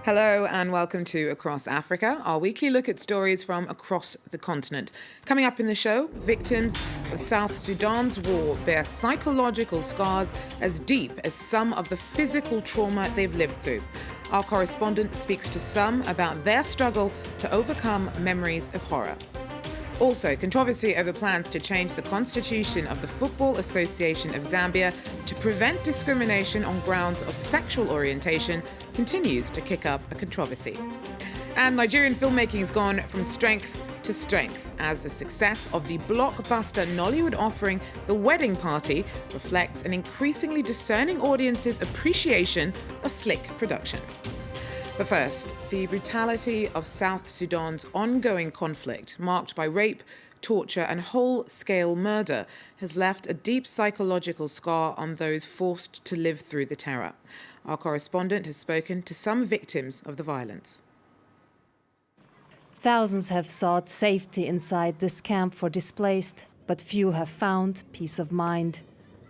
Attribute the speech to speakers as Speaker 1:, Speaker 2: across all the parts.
Speaker 1: Hello and welcome to Across Africa, our weekly look at stories from across the continent. Coming up in the show, victims of South Sudan's war bear psychological scars as deep as some of the physical trauma they've lived through. Our correspondent speaks to some about their struggle to overcome memories of horror. Also, controversy over plans to change the constitution of the Football Association of Zambia to prevent discrimination on grounds of sexual orientation continues to kick up a controversy. And Nigerian filmmaking has gone from strength to strength as the success of the blockbuster Nollywood offering The Wedding Party reflects an increasingly discerning audience's appreciation of slick production. But first, the brutality of South Sudan's ongoing conflict, marked by rape, torture and whole-scale murder, has left a deep psychological scar on those forced to live through the terror. Our correspondent has spoken to some victims of the violence.
Speaker 2: Thousands have sought safety inside this camp for displaced, but few have found peace of mind.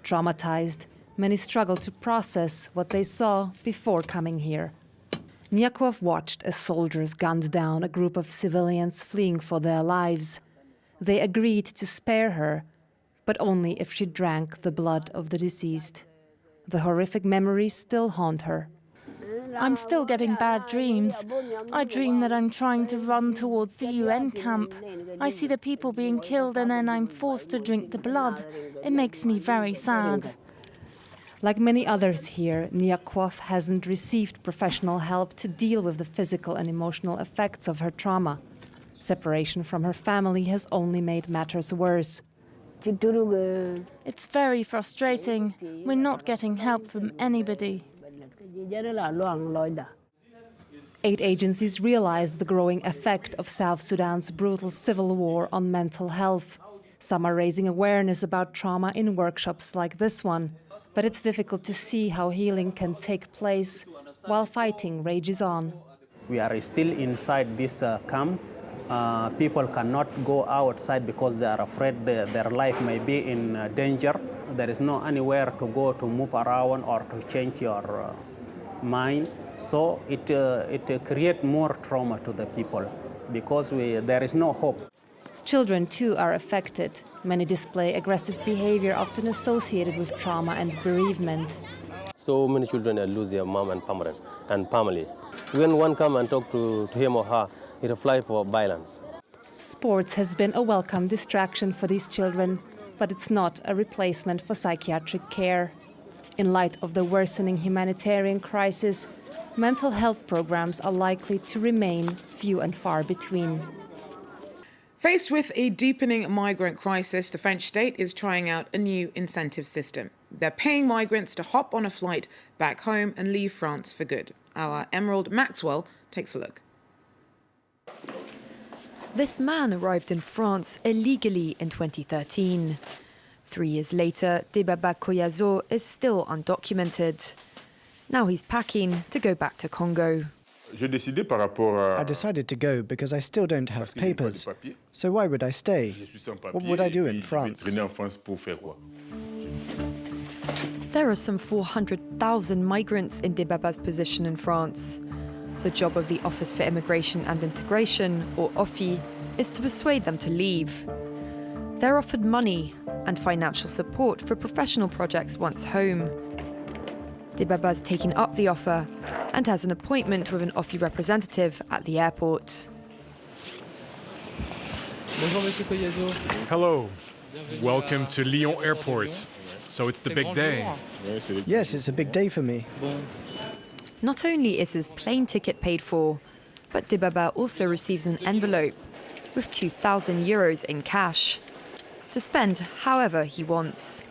Speaker 2: Traumatized, many struggle to process what they saw before coming here. Nyakov watched as soldiers gunned down a group of civilians fleeing for their lives. They agreed to spare her, but only if she drank the blood of the deceased. The horrific memories still haunt her.
Speaker 3: I'm still getting bad dreams. I dream that I'm trying to run towards the UN camp. I see the people being killed and then I'm forced to drink the blood. It makes me very sad.
Speaker 2: Like many others here, Nyakov hasn't received professional help to deal with the physical and emotional effects of her trauma. Separation from her family has only made matters worse.
Speaker 3: It's very frustrating. We're not getting help from anybody.
Speaker 2: 8 agencies realize the growing effect of South Sudan's brutal civil war on mental health. Some are raising awareness about trauma in workshops like this one. But it's difficult to see how healing can take place while fighting rages on.
Speaker 4: We are still inside this camp. People cannot go outside because they are afraid their life may be in danger. There is no anywhere to go to move around or to change your mind. So it creates more trauma to the people because there is no hope.
Speaker 2: Children too are affected. Many display aggressive behavior often associated with trauma and bereavement.
Speaker 5: So many children lose their mom and family. When one come and talk to him or her, it applies for violence.
Speaker 2: Sports has been a welcome distraction for these children, but it's not a replacement for psychiatric care. In light of the worsening humanitarian crisis, mental health programs are likely to remain few and far between.
Speaker 1: Faced with a deepening migrant crisis, the French state is trying out a new incentive system. They're paying migrants to hop on a flight back home and leave France for good. Our Emerald Maxwell takes a look.
Speaker 6: This man arrived in France illegally in 2013. 3 years later, Debaba Koyazo is still undocumented. Now he's packing to go back to Congo.
Speaker 7: I decided to go because I still don't have papers. So why would I stay? What would I do in France?
Speaker 6: There are some 400,000 migrants in Debaba's position in France. The job of the Office for Immigration and Integration, or OFI, is to persuade them to leave. They're offered money and financial support for professional projects once home. Debaba's taken up the offer and has an appointment with an OFI representative at the airport.
Speaker 8: Hello. Welcome to Lyon Airport. So it's the big day.
Speaker 7: Yes, it's a big day for me.
Speaker 6: Not only is his plane ticket paid for, but Debaba also receives an envelope with 2,000 euros in cash to spend however he wants.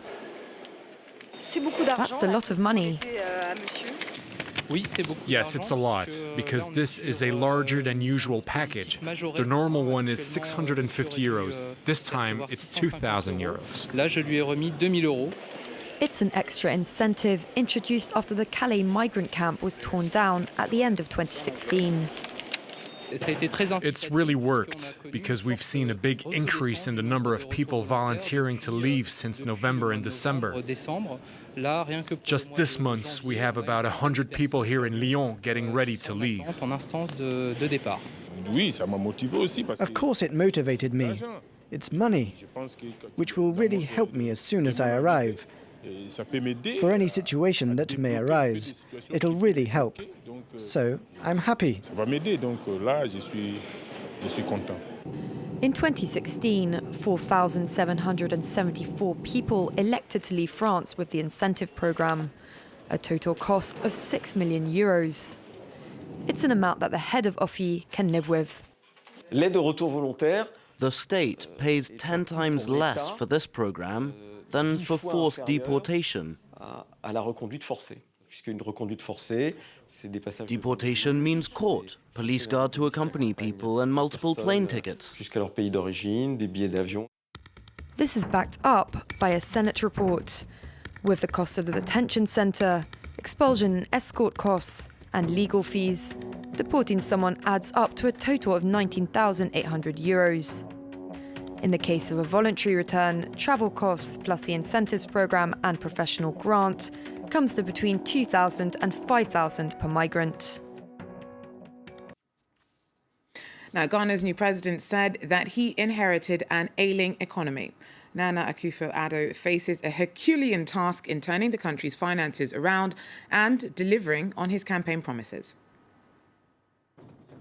Speaker 6: That's a lot of money.
Speaker 8: Yes, it's a lot, because this is a larger than usual package. The normal one is 650 euros. This time, it's 2,000 euros.
Speaker 6: It's an extra incentive introduced after the Calais migrant camp was torn down at the end of 2016.
Speaker 8: It's really worked, because we've seen a big increase in the number of people volunteering to leave since November and December. Just this month, we have about 100 people here in Lyon getting ready to leave.
Speaker 7: Of course it motivated me. It's money, which will really help me as soon as I arrive. For any situation that may arise, it'll really help. So, I'm happy.
Speaker 6: In 2016, 4,774 people elected to leave France with the incentive programme, a total cost of €6 million. It's an amount that the head of OFI can live with.
Speaker 9: The state pays 10 times less for this program than for forced deportation. Deportation means court, police guard to accompany people, and multiple plane tickets.
Speaker 6: This is backed up by a Senate report, with the cost of the detention centre, expulsion and escort costs, and legal fees. Deporting someone adds up to a total of €19,800. In the case of a voluntary return, travel costs plus the incentives programme and professional grant comes to between $2,000 and $5,000 per migrant.
Speaker 1: Now, Ghana's new president said that he inherited an ailing economy. Nana Akufo-Addo faces a Herculean task in turning the country's finances around and delivering on his campaign promises.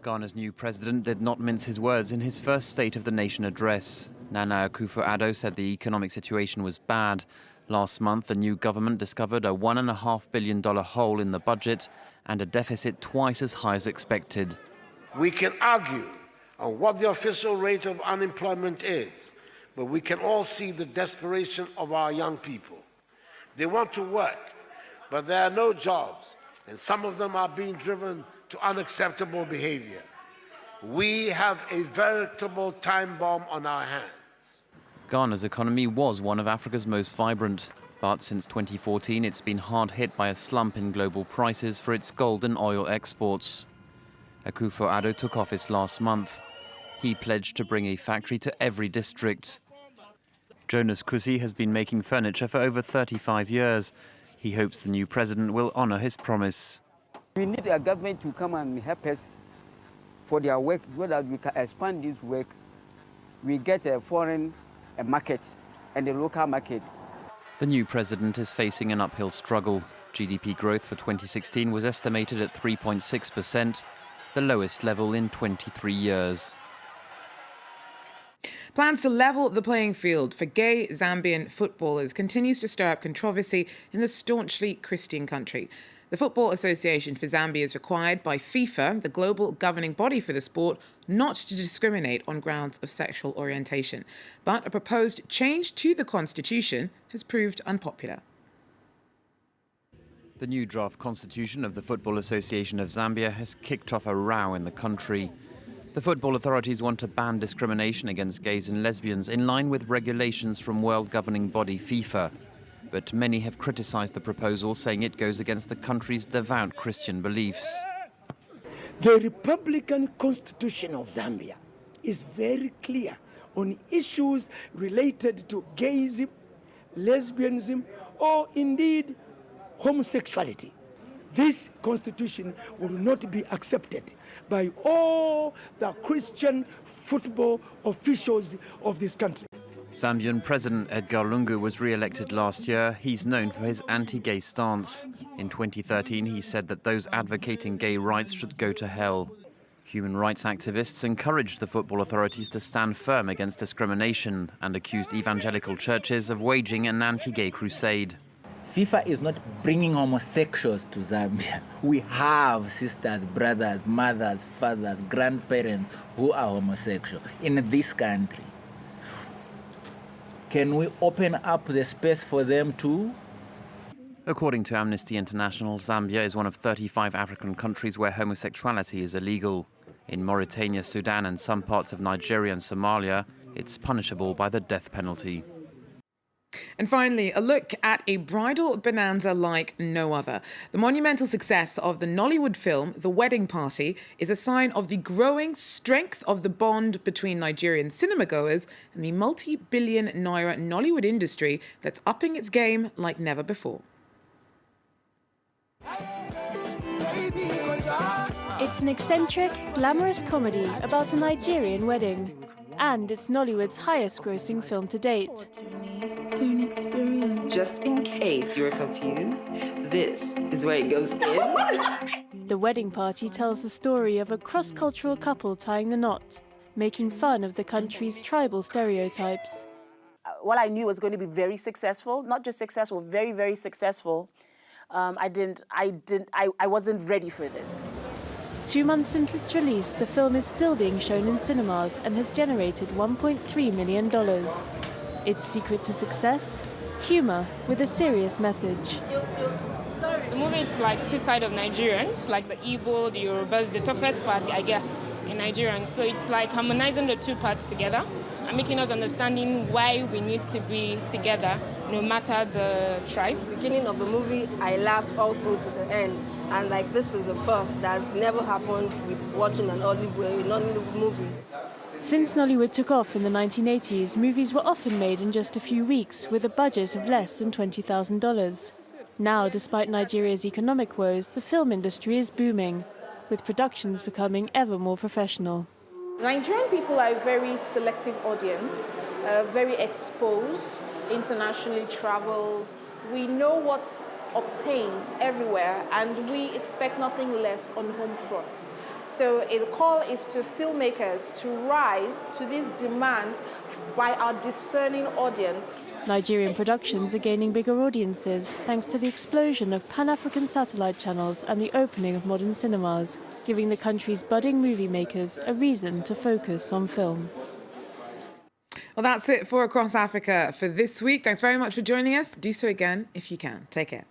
Speaker 10: Ghana's new president did not mince his words in his first State of the Nation address. Nana Akufo-Addo said the economic situation was bad. Last month, the new government discovered a $1.5 billion hole in the budget and a deficit twice as high as expected.
Speaker 11: We can argue on what the official rate of unemployment is, but we can all see the desperation of our young people. They want to work, but there are no jobs, and some of them are being driven to unacceptable behavior. We have a veritable time bomb on our hands.
Speaker 10: Ghana's economy was one of Africa's most vibrant, but since 2014 it's been hard hit by a slump in global prices for its gold and oil exports. Akufo-Addo took office last month. He pledged to bring a factory to every district. Jonas Kusi has been making furniture for over 35 years. He hopes the new president will honour his promise.
Speaker 12: We need a government to come and help us for their work, so that we can expand this work. We get a foreign market and a local market.
Speaker 10: The new president is facing an uphill struggle. GDP growth for 2016 was estimated at 3.6%, the lowest level in 23 years.
Speaker 1: Plans to level the playing field for gay Zambian footballers continues to stir up controversy in the staunchly Christian country. The Football Association for Zambia is required by FIFA, the global governing body for the sport, not to discriminate on grounds of sexual orientation. But a proposed change to the constitution has proved unpopular.
Speaker 10: The new draft constitution of the Football Association of Zambia has kicked off a row in the country. The football authorities want to ban discrimination against gays and lesbians in line with regulations from world governing body FIFA. But many have criticised the proposal, saying it goes against the country's devout Christian beliefs.
Speaker 13: The Republican Constitution of Zambia is very clear on issues related to gayism, lesbianism, or indeed homosexuality. This constitution will not be accepted by all the Christian football officials of this country.
Speaker 10: Zambian President Edgar Lungu was re-elected last year. He's known for his anti-gay stance. In 2013, he said that those advocating gay rights should go to hell. Human rights activists encouraged the football authorities to stand firm against discrimination and accused evangelical churches of waging an anti-gay crusade.
Speaker 14: FIFA is not bringing homosexuals to Zambia. We have sisters, brothers, mothers, fathers, grandparents who are homosexual in this country. Can we open up the space for them too?
Speaker 10: According to Amnesty International, Zambia is one of 35 African countries where homosexuality is illegal. In Mauritania, Sudan, and some parts of Nigeria and Somalia, it's punishable by the death penalty.
Speaker 1: And finally, a look at a bridal bonanza like no other. The monumental success of the Nollywood film, The Wedding Party, is a sign of the growing strength of the bond between Nigerian cinemagoers and the multi-billion naira Nollywood industry that's upping its game like never before.
Speaker 3: It's an eccentric, glamorous comedy about a Nigerian wedding. And it's Nollywood's highest-grossing film to date.
Speaker 15: An experience. Just in case you were confused, this is where it goes in.
Speaker 3: The Wedding Party tells the story of a cross-cultural couple tying the knot, making fun of the country's tribal stereotypes.
Speaker 16: What I knew was going to be very successful, not just successful, very, very successful. I wasn't ready for this.
Speaker 3: 2 months since its release, the film is still being shown in cinemas and has generated $1.3 million. Its secret to success? Humor with a serious message.
Speaker 17: The movie is like two sides of Nigerians, like the Igbo, the Yorubas, the toughest part, I guess, in Nigerians. So it's like harmonizing the two parts together and making us understanding why we need to be together, no matter the tribe.
Speaker 18: Beginning of the movie, I laughed all through to the end. And like this is a first that's never happened with watching an Nollywood movie.
Speaker 3: Since Nollywood took off in the 1980s, movies were often made in just a few weeks with a budget of less than $20,000. Now, despite Nigeria's economic woes, the film industry is booming, with productions becoming ever more professional.
Speaker 19: Nigerian people are a very selective audience, very exposed, internationally traveled. We know what obtains everywhere, and we expect nothing less on home front. So the call is to filmmakers to rise to this demand by our discerning audience.
Speaker 3: Nigerian productions are gaining bigger audiences thanks to the explosion of Pan-African satellite channels and the opening of modern cinemas, giving the country's budding movie makers a reason to focus on film.
Speaker 1: Well, that's it for Across Africa for this week. Thanks very much for joining us. Do so again if you can. Take care.